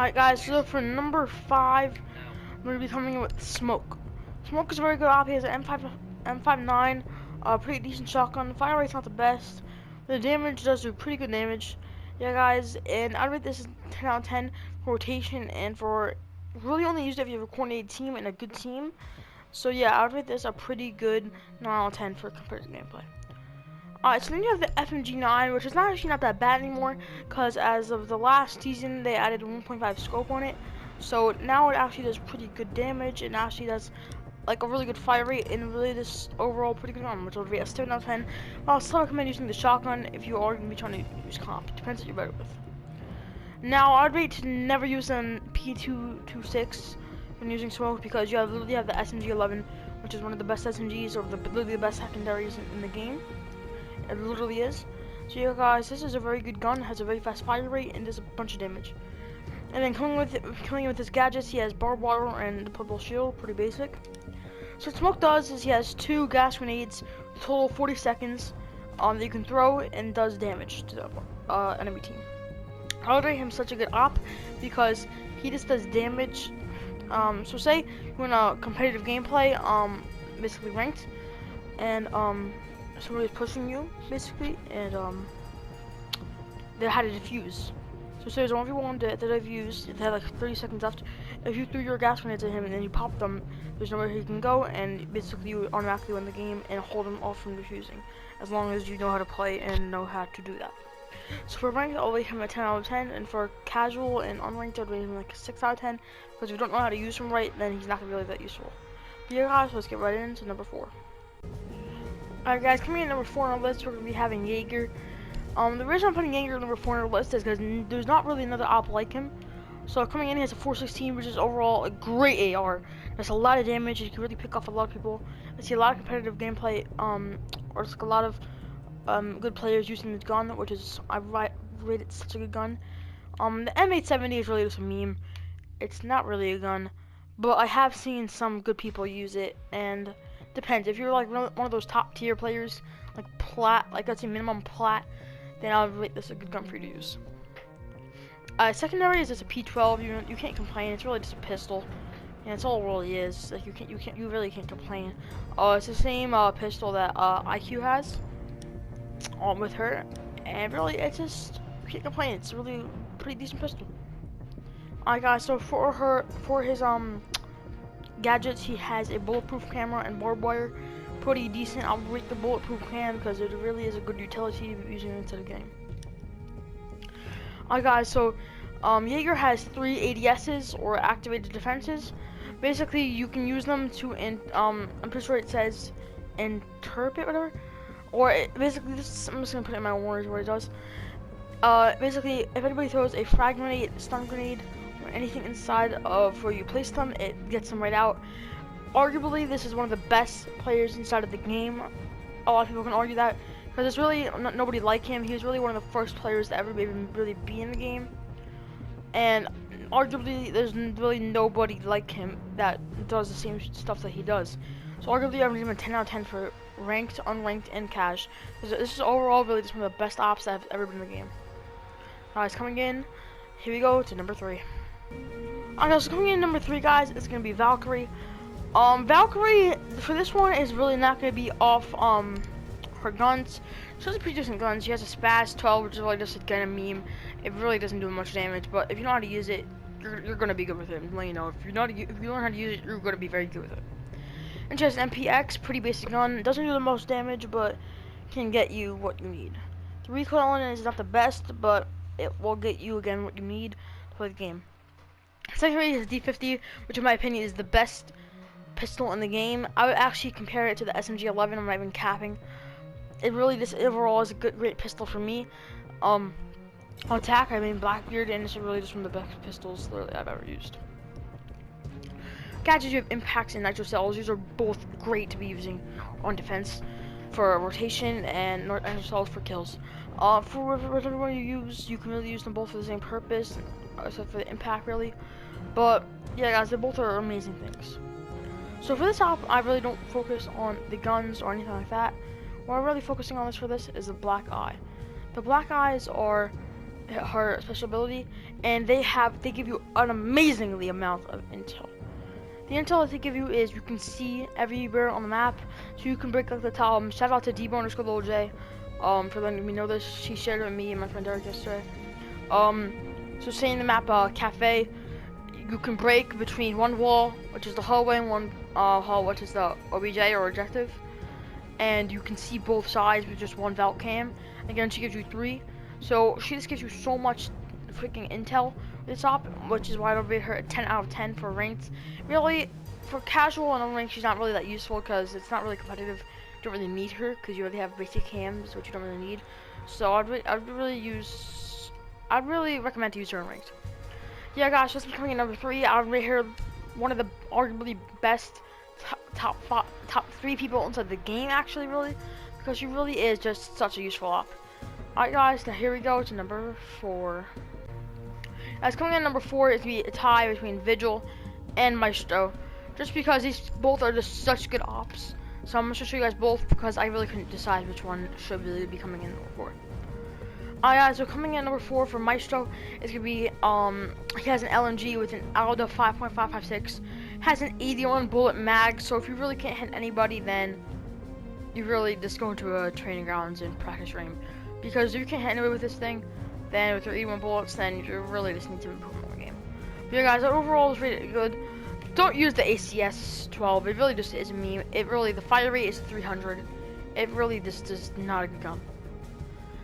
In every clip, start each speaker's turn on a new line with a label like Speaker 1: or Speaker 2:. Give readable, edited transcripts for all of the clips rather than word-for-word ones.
Speaker 1: Alright guys, so for number 5, I'm going to be coming in with Smoke. Smoke is a very good op. He has an M59, pretty decent shotgun. The fire rate's not the best. The damage does do pretty good damage. Yeah guys, and I'd rate this 10 out of 10 for rotation and for really only use it if you have a coordinated team and a good team. So yeah, I'd rate this a pretty good 9 out of 10 for comparative gameplay. Alright, so then you have the FMG9, which is actually not that bad anymore, because as of the last season, they added 1.5 scope on it. So now it actually does pretty good damage, and actually does like a really good fire rate, and really this overall pretty good gun, which will be a 7 out of 10. I'll still recommend using the shotgun if you are going to be trying to use comp. It depends what you're better with. Now, I'd rate to never use an P226 when using Smoke, because you literally have the SMG11, which is one of the best SMGs, or literally the best secondaries in the game. It literally is. So yeah guys, this is a very good gun, has a very fast fire rate, and does a bunch of damage. And then coming with his gadgets, he has barbed wire and the purple shield, pretty basic. So what Smoke does is he has 2 gas grenades, total 40 seconds, that you can throw, and does damage to the enemy team. I would rate him such a good op because he just does damage. So say you're in a competitive gameplay, basically ranked, and somebody's pushing you, basically, and they had to defuse. So say there's a 1v1 that defused, they had like 30 seconds left. If you threw your gas grenades at him and then you pop them, there's nowhere he can go, and basically you would automatically win the game and hold him off from defusing, as long as you know how to play and know how to do that. So for ranked, I'll rate him a 10 out of 10, and for casual and unranked, I'd rate him like a 6 out of 10, because if you don't know how to use him right, then he's not going to be really that useful. But yeah guys, let's get right into number 4. Alright guys, coming in at number 4 on the list, we're going to be having Jaeger. The reason I'm putting Jaeger number 4 on the list is because there's not really another op like him. So coming in, he has a 416, which is overall a great AR. There's a lot of damage, you can really pick off a lot of people. I see a lot of competitive gameplay, or just like a lot of good players using this gun, which is, I rate it such a good gun. The M870 is really just a meme. It's not really a gun, but I have seen some good people use it, and depends. If you're like one of those top tier players, like plat, like let's say minimum plat, then I'll rate this a good gun for you to use. Secondary is just a P12. You can't complain. It's really just a pistol, and that's all it really is. Like you really can't complain. It's the same pistol that IQ has, with her, and really it's just, you can't complain. It's a really pretty decent pistol. Alright guys, so for his gadgets, he has a bulletproof camera and barbed wire. Pretty decent. I'll rate the bulletproof cam because it really is a good utility using it into the game. Alright guys, so Jaeger has 3 ADSs, or activated defenses. Basically, you can use them to, I'm pretty sure it says interpret, whatever. Or basically, I'm just gonna put it in my words what it does. Basically, if anybody throws a frag grenade, stun grenade, or anything inside of where you place them, it gets them right out. Arguably, this is one of the best players inside of the game. A lot of people can argue that, because there's really nobody like him. He was really one of the first players to ever really be in the game, and arguably there's really nobody like him that does the same stuff that he does. So arguably, I would give him a 10 out of 10 for ranked, unranked, and cash. This is overall really just one of the best ops that have ever been in the game. Alright, coming in, here we go to number 3. Alright, so coming in number 3, guys, it's gonna be Valkyrie. Valkyrie, for this one, is really not going to be off, her guns. She has pretty decent guns. She has a Spaz 12, which is really just again a meme. It really doesn't do much damage, but if you know how to use it, you're going to be good with it. I'm letting you know, if you learn how to use it, you're going to be very good with it. And she has an MPX, pretty basic gun. It doesn't do the most damage, but can get you what you need. The recoil on it is not the best, but it will get you, again, what you need to play the game. Secondary is D50, which in my opinion is the best pistol in the game. I would actually compare it to the SMG11. I'm not even capping. It really just overall is a great pistol for me. On attack, I mean Blackbeard, and it's really just one of the best pistols literally I've ever used. Gadgets, you have impacts and nitro cells. These are both great to be using on defense for rotation, and nitro cells for kills. For whatever one you use, you can really use them both for the same purpose, except for the impact really. But yeah guys, they both are amazing things. So for this op, I really don't focus on the guns or anything like that. What I'm really focusing on for this is the black eye. The black eyes are her special ability, and they give you an amazingly amount of intel. The intel that they give you is you can see everywhere on the map, so you can break like the top. Shout out to Debo_LJ for letting me know this. She shared it with me and my friend Derek yesterday. So say in the map cafe, you can break between one wall, which is the hallway, and one hall, which is the OBJ or objective, and you can see both sides with just one Valk cam. Again, she gives you 3, so she just gives you so much freaking intel with this op, which is why I rate her a 10 out of 10 for ranked. Really, for casual and unranked, she's not really that useful because it's not really competitive. You don't really need her because you already have basic cams, which you don't really need. So I'd really recommend to use her in ranked. Yeah, guys, just coming in number 3. I'd rate her one of the arguably best top 3 people inside the game, actually, really, because she really is just such a useful op. Alright, guys, now here we go to number 4. As coming in number 4 is going to be a tie between Vigil and Maestro, just because these both are just such good ops. So I'm going to show you guys both because I really couldn't decide which one should really be coming in number 4. Alright, guys, so coming in number 4 for Maestro is going to be, he has an LMG with an Alda 5.556, has an 81 bullet mag, so if you really can't hit anybody, then you really just go into a training grounds and practice aim. Because if you can't hit anybody with this thing, then with your 81 bullets, then you really just need to improve on the game. But yeah, guys, overall it's rated good. Don't use the ACS 12, it really just is a meme. It really, the fire rate is 300. It really just is not a good gun.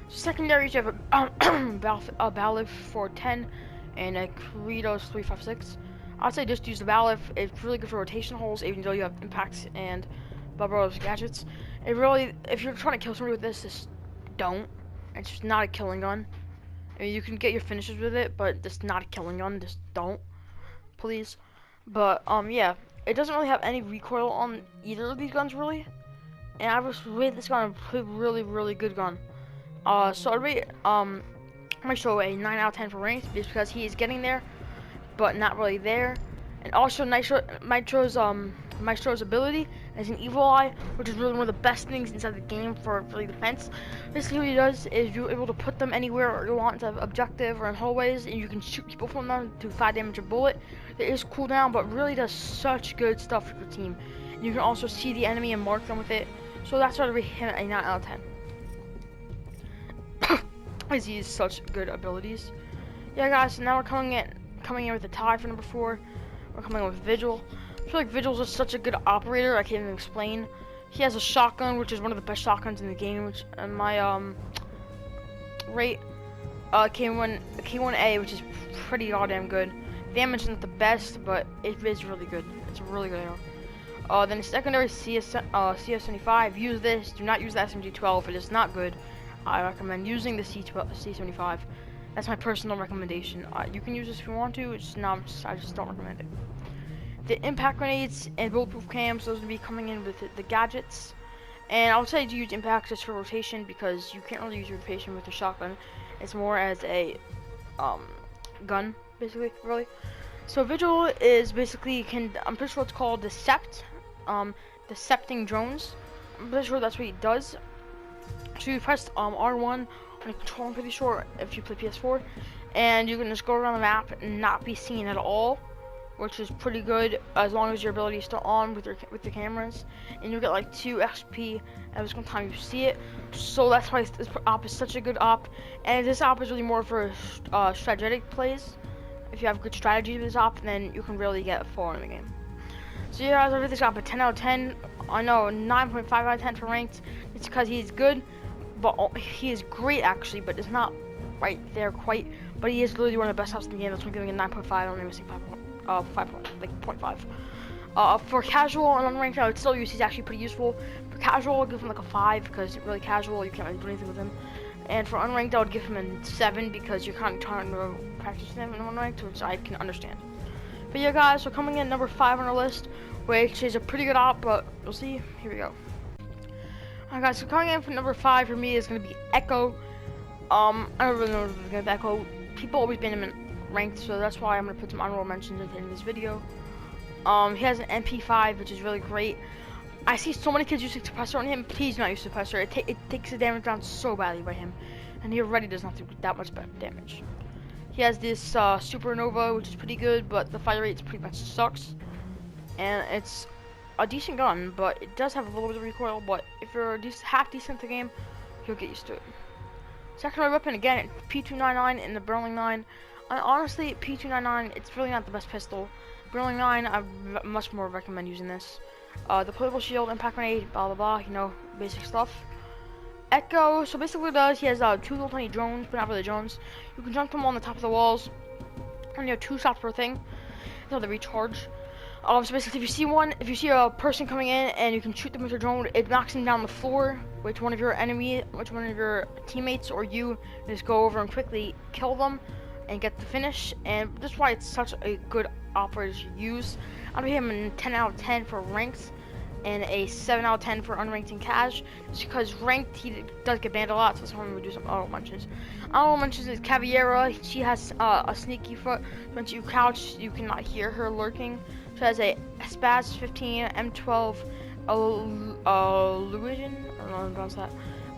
Speaker 1: Secondaries, you have a Balif 410 and a Credos 356. I'd say just use the Balif. It's really good for rotation holes, even though you have impacts and Barbaros gadgets. It really, if you're trying to kill somebody with this, just don't. It's just not a killing gun. I mean, you can get your finishes with it, but it's not a killing gun. Just don't, please. But yeah, it doesn't really have any recoil on either of these guns, really. And I was rate this gun a really, really good gun. So I'd rate Maestro a 9 out of 10 for ranked, just because he is getting there, but not really there. And also Maestro's ability as an evil eye, which is really one of the best things inside the game for really defense. Basically what he does is you're able to put them anywhere you want inside objective or in hallways, and you can shoot people from them to 5 damage a bullet. It is cooldown, but really does such good stuff for your team. And you can also see the enemy and mark them with it. So that's why I rate him a 9 out of 10. As he has such good abilities. Yeah, guys, so now we're coming in with a tie for number 4. We're coming in with Vigil. I feel like Vigil's just such a good operator, I can't even explain. He has a shotgun, which is one of the best shotguns in the game, which in my rate K1A, which is pretty goddamn good. Damage isn't the best, but it is really good. It's a really good arrow. Then secondary CS75. Use this. Do not use the SMG12. It is not good. I recommend using the C75. That's my personal recommendation. You can use this if you want to. It's not. I just don't recommend it. The impact grenades and bulletproof cams, those will be coming in with the gadgets. And I would say to use impact just for rotation, because you can't really use rotation with a shotgun. It's more as a gun, basically, really. So Vigil is basically I'm pretty sure it's called Decept, decepting drones. I'm pretty sure that's what he does. So you press R1 on the control, I'm pretty sure, if you play PS4, and you can just go around the map and not be seen at all, which is pretty good as long as your ability is still on with the cameras, and you get like 2 XP every single time you see it. So that's why this op is such a good op, and this op is really more for strategic plays. If you have good strategy with this op, then you can really get far in the game. So yeah, guys, I rate this op a 10 out of 10. I know 9.5 out of 10 for ranked. It's because he's good, but he is great actually, but it's not right there quite. But he is literally one of the best ops in the game. That's why I'm giving it 9.5. I don't even say 0.5. For casual and unranked, I would still use. He's actually pretty useful. For casual, I'll give him like a 5 because it's really casual. You can't really do anything with him. And for unranked, I would give him a 7 because you're kind of trying to practice him in unranked, which I can understand. But yeah, guys, so coming in number 5 on our list, which is a pretty good op, but we'll see. Here we go. Alright, guys, so coming in for number 5 for me is going to be Echo. I don't really know if it's going to be Echo. People always ban him in ranked, so that's why I'm going to put some honorable mentions at the end of this video. He has an MP5, which is really great. I see so many kids using suppressor on him. Please do not use suppressor. It takes the damage down so badly by him, and he already does not do that much damage. He has this Supernova, which is pretty good, but the fire rate pretty much sucks. And it's a decent gun, but it does have a little bit of recoil. But if you're half decent at the game, you'll get used to it. Secondary weapon again, P299 in the Browning 9. And honestly, P299, it's really not the best pistol. Browning 9, I much more recommend using this. The playable shield, impact grenade, blah blah blah, you know, basic stuff. Echo, so basically what it does, he has 2 little tiny drones, but not really drones. You can jump them on the top of the walls, and you have 2 shots per thing. That's how they recharge. So basically, if you see a person coming in and you can shoot them with your drone, it knocks them down the floor. Which one of your teammates or you just go over and quickly kill them and get the finish. And that's why it's such a good operator to use. I'm gonna give him a 10 out of 10 for ranked and a 7 out of 10 for unranked and cash. Just because ranked, he does get banned a lot, so that's why I'm gonna do some auto mentions. Auto mentions is Caviera. She has a sneaky foot. Once you crouch, you cannot hear her lurking. She has a Spaz 15, M12, Illusion, I don't know how to pronounce that,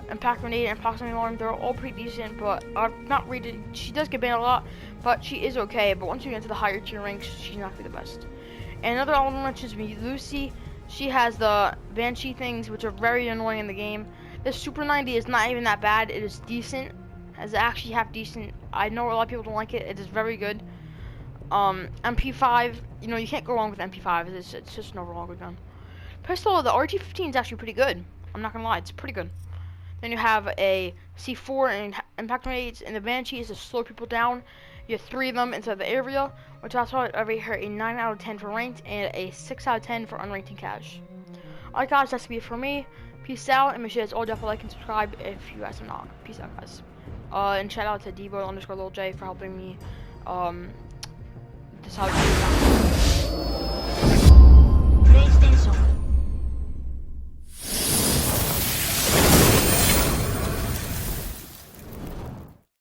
Speaker 1: impact grenade, and proximity alarm. They're all pretty decent, but not rated. She does get banned a lot, but she is okay. But once you get into the higher tier ranks, she's not gonna be the best. And another auto mentions me, Lucy. She has the Banshee things, which are very annoying in the game. This Super 90 is not even that bad. It is decent. It's actually half decent. I know a lot of people don't like it. It is very good. MP5, you know, you can't go wrong with MP5. It's just an overall good gun. Pistol, the RT-15 is actually pretty good. I'm not gonna lie, it's pretty good. Then you have a C4 and impact grenades, and the Banshee is to slow people down. You have 3 of them inside the area, which also I rate her a 9 out of 10 for ranked and a 6 out of 10 for unranked and cash. Alright guys, that's gonna be it for me. Peace out, and make sure it's all definitely like and subscribe if you guys are not. Peace out, guys. And shout out to Debo_Lil J for helping me decide what to do.